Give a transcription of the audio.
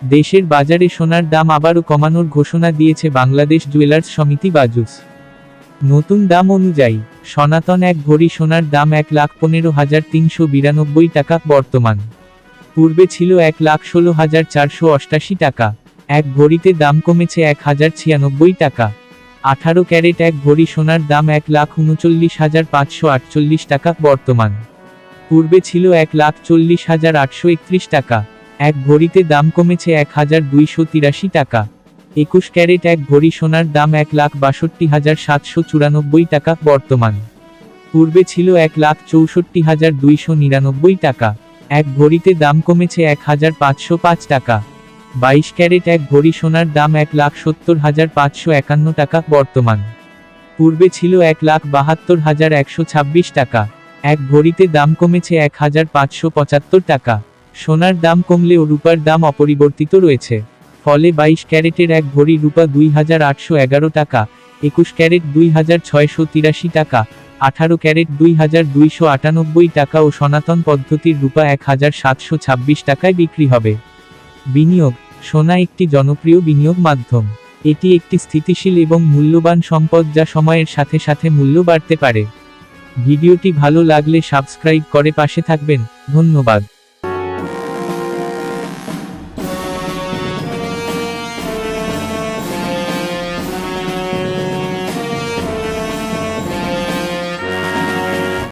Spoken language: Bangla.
দেশের বাজারে সোনার দাম আবারও কমানোর ঘোষণা দিয়েছে বাংলাদেশ জুয়েলার্স সমিতি বাজুস। নতুন দাম অনুযায়ী সনাতন এক ভরি সোনার দাম 1,15,392 টাকা বর্তমান। পূর্বে ছিল 1,16,488 টাকা। এক ভরিতে দাম কমেছে 1,096 টাকা। 18 ক্যারেট এক ভরি সোনার দাম 1,39,548 টাকা বর্তমান। পূর্বে ছিল 1,40,831 টাকা। এক ভরিতে দাম কমেছে 1,283 টাকা। 21 ক্যারেট এক ভরি সোনার দাম 1,62,794 টাকা বর্তমান। পূর্বে ছিল 1,64,299 টাকা। এক ভরিতে দাম কমেছে 1,505 টাকা। 22 ক্যারেট এক ভরি সোনার দাম 1,70,551 টাকা বর্তমান। পূর্বে ছিল 1,72,126 টাকা। এক ভরিতে দাম কমেছে 1,575 টাকা। সোনার দাম কমলেও রূপার দাম অপরিবর্তিত রয়েছে। ফলে 22 ক্যারেটের এক ভরি রূপা 2,811 টাকা, 21 ক্যারেট 2,683 টাকা, 18 ক্যারেট 2,298 টাকা ও সনাতন পদ্ধতির রূপা 1,726 টাকায় বিক্রি হবে। বিনিয়োগ: সোনা একটি জনপ্রিয় বিনিয়োগ মাধ্যম। এটি একটি স্থিতিশীল এবং মূল্যবান সম্পদ যা সময়ের সাথে সাথে মূল্য বাড়তে পারে। ভিডিওটি ভালো লাগলে সাবস্ক্রাইব করে পাশে থাকবেন। ধন্যবাদ।